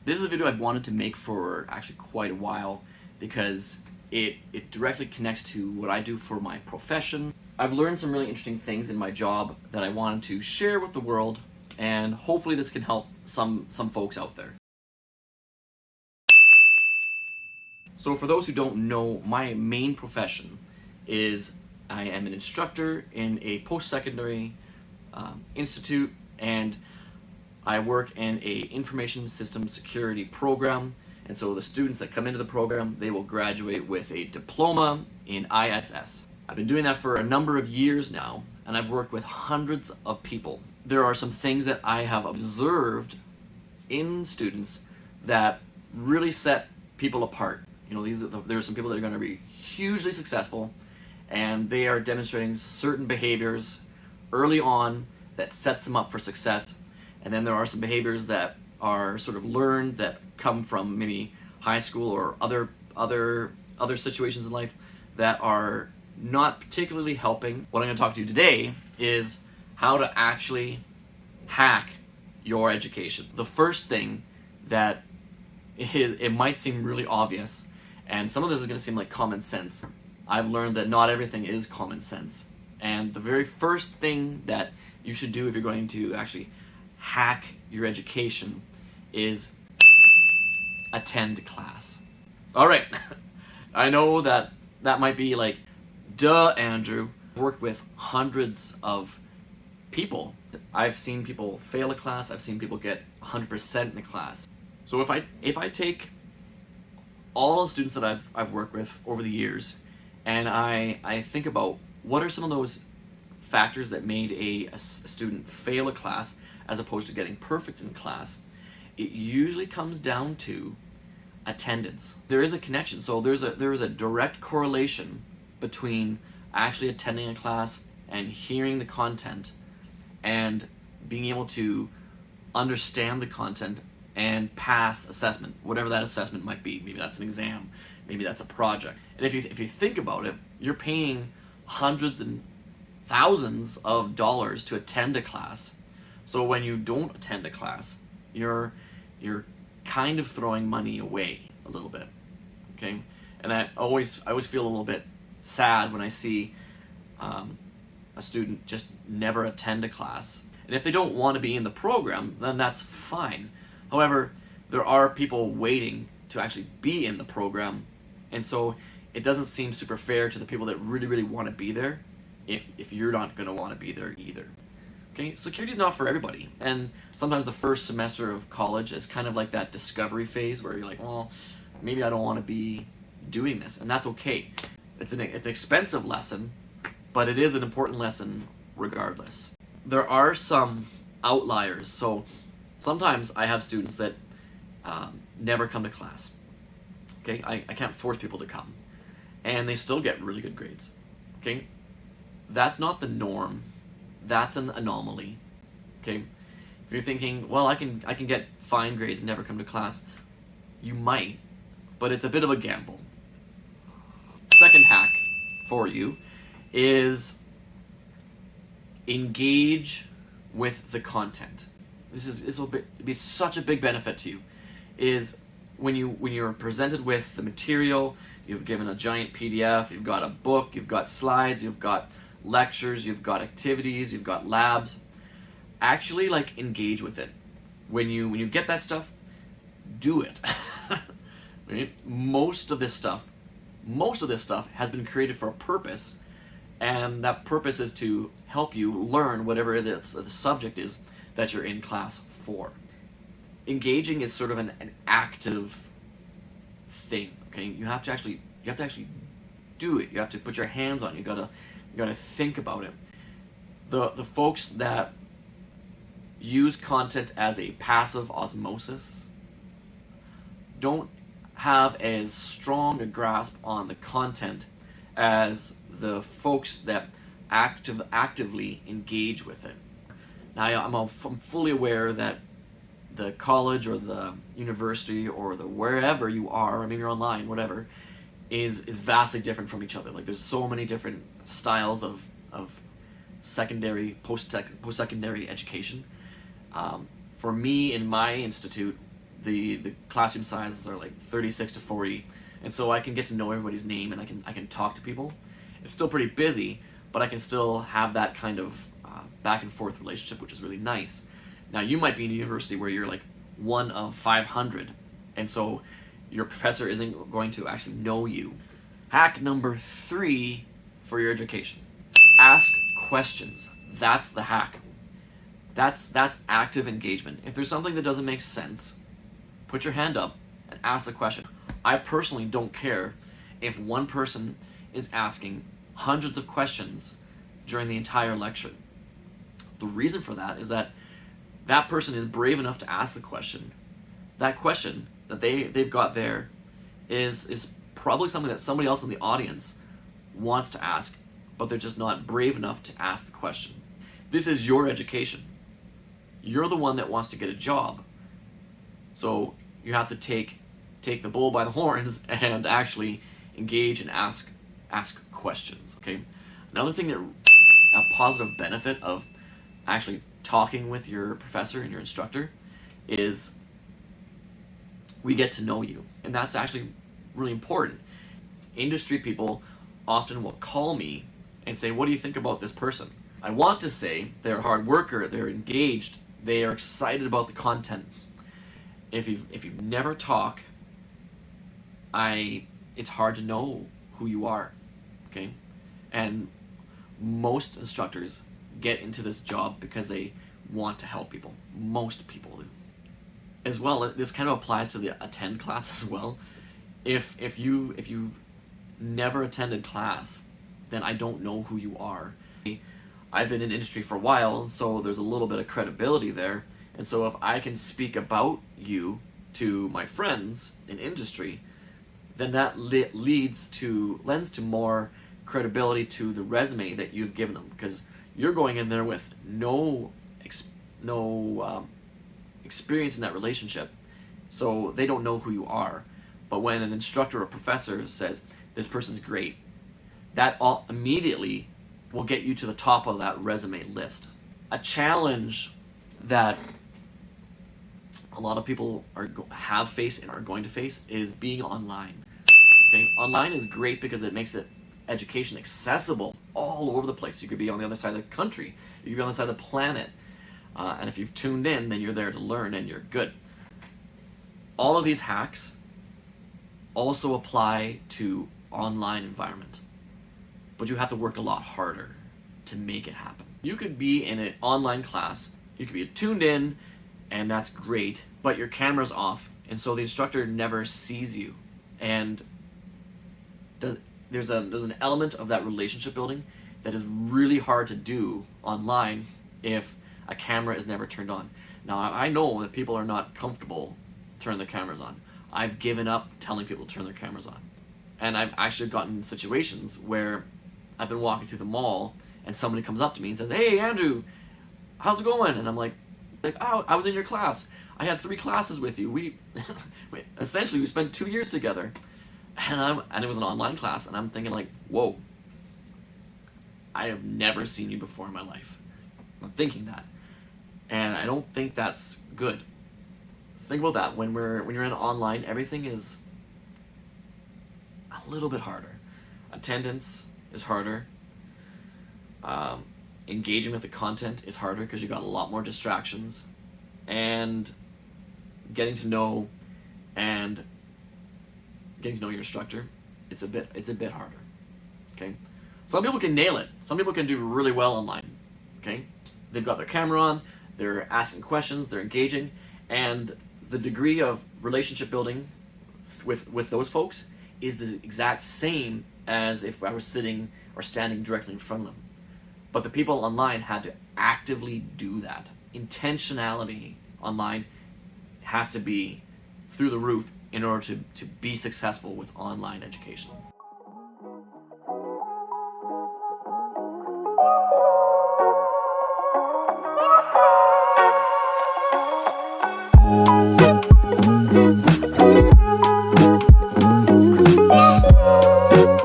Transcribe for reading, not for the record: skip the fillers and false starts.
This is a video I've wanted to make for actually quite a while because it directly connects to what I do for my profession. I've learned some really interesting things in my job that I wanted to share with the world, and hopefully this can help some folks out there. So for those who don't know, my main profession is I am an instructor in a post-secondary institute, and I work in a information system security program. And so the students that come into the program, they will graduate with a diploma in ISS. I've been doing that for a number of years now, and I've worked with hundreds of people. There are some things that I have observed in students that really set people apart. You know, there are some people that are going to be hugely successful, and they are demonstrating certain behaviors early on that sets them up for success. And then there are some behaviors that are sort of learned that come from maybe high school or other situations in life that are not particularly helping. What I'm going to talk to you today is how to actually hack your education. The first thing that it might seem really obvious, and some of this is going to seem like common sense. I've learned that not everything is common sense. And the very first thing that you should do if you're going to actually hack your education is attend class. All right, I know that might be like, duh, Andrew. I've worked with hundreds of people. I've seen people fail a class. I've seen people get 100% in a class. So if I take all the students that I've worked with over the years, and I think about what are some of those factors that made a student fail a class as opposed to getting perfect in class, it usually comes down to attendance. There is a connection. So there is a direct correlation between actually attending a class and hearing the content and being able to understand the content and pass assessment, whatever that assessment might be. Maybe that's an exam, maybe that's a project. And if you think about it, you're paying hundreds and thousands of dollars to attend a class. So when you don't attend a class, you're kind of throwing money away a little bit, okay? And I always feel a little bit sad when I see a student just never attend a class. And if they don't want to be in the program, then that's fine. However, there are people waiting to actually be in the program, and so it doesn't seem super fair to the people that really, really want to be there if you're not going to want to be there either. Okay, security is not for everybody, and sometimes the first semester of college is kind of like that discovery phase where you're like, well, maybe I don't want to be doing this, and that's okay. It's an expensive lesson, but it is an important lesson regardless. There are some outliers. So sometimes I have students that never come to class. Okay, I can't force people to come, and they still get really good grades. Okay, that's not the norm. That's an anomaly. Okay, if you're thinking, well, I can get fine grades and never come to class, you might, but it's a bit of a gamble. Second hack for you is engage with the content. This will be such a big benefit to you. Is when you're presented with the material, you've given a giant PDF, you've got a book, you've got slides, you've got lectures, you've got activities, you've got labs. Actually, like, engage with it. When you get that stuff, do it. Right? Most of this stuff has been created for a purpose, and that purpose is to help you learn whatever the subject is that you're in class for. Engaging is sort of an active thing. Okay, you have to actually do it. You have to put your hands on it. You gotta think about it. The folks that use content as a passive osmosis don't have as strong a grasp on the content as the folks that actively engage with it. Now, I'm fully aware that the college or the university or the wherever you are, or maybe you're online, whatever, is vastly different from each other. Like, there's so many different styles of secondary, post-secondary education. For me, in my institute, the classroom sizes are like 36 to 40, and so I can get to know everybody's name, and I can talk to people. It's still pretty busy, but I can still have that kind of back and forth relationship, which is really nice. Now, you might be in a university where you're like one of 500, and so your professor isn't going to actually know you. Hack number 3 for your education: ask questions. That's the hack. That's active engagement. If there's something that doesn't make sense, put your hand up and ask the question. I personally don't care if one person is asking hundreds of questions during the entire lecture. The reason for that is that that person is brave enough to ask the question. That question that they've got there is probably something that somebody else in the audience wants to ask, but they're just not brave enough to ask the question. This is your education. You're the one that wants to get a job. So you have to take the bull by the horns and actually engage and ask questions, okay? Another thing that a positive benefit of actually talking with your professor and your instructor is we get to know you, and that's actually really important. Industry people often will call me and say, what do you think about this person? I want to say they're a hard worker, they're engaged, they are excited about the content. If you've never talked, it's hard to know who you are, okay? And most instructors get into this job because they want to help people. Most people do. As well, this kind of applies to the attend class as well. If you've never attended class, then I don't know who you are. I've been in industry for a while, so there's a little bit of credibility there. And so if I can speak about you to my friends in industry, then that lends to more credibility to the resume that you've given them, because you're going in there with no experience in that relationship, so they don't know who you are. But when an instructor or professor says, this person's great, that all immediately will get you to the top of that resume list. A challenge that a lot of people have faced and are going to face is being online. Okay, online is great because it makes education accessible all over the place. You could be on the other side of the country, you could be on the side of the planet, and if you've tuned in, then you're there to learn and you're good. All of these hacks also apply to online environment, but you have to work a lot harder to make it happen. You could be in an online class, you could be tuned in, and that's great, but your camera's off, and so the instructor never sees you. And there's an element of that relationship building that is really hard to do online if a camera is never turned on. Now, I know that people are not comfortable turning their cameras on. I've given up telling people to turn their cameras on. And I've actually gotten in situations where I've been walking through the mall and somebody comes up to me and says, hey, Andrew, how's it going? And I'm like, oh, I was in your class. I had 3 classes with you. We essentially we spent 2 years together. And it was an online class, and I'm thinking like, whoa, I have never seen you before in my life. I'm thinking that. And I don't think that's good. Think about that. When you're in online, everything is a little bit harder. Attendance is harder. Engaging with the content is harder because you got a lot more distractions. And getting to know your instructor, it's a bit harder. Okay? Some people can nail it. Some people can do really well online. Okay? They've got their camera on, they're asking questions, they're engaging, and the degree of relationship building with those folks is the exact same as if I was sitting or standing directly in front of them. But the people online had to actively do that. Intentionality online has to be through the roof in order to be successful with online education.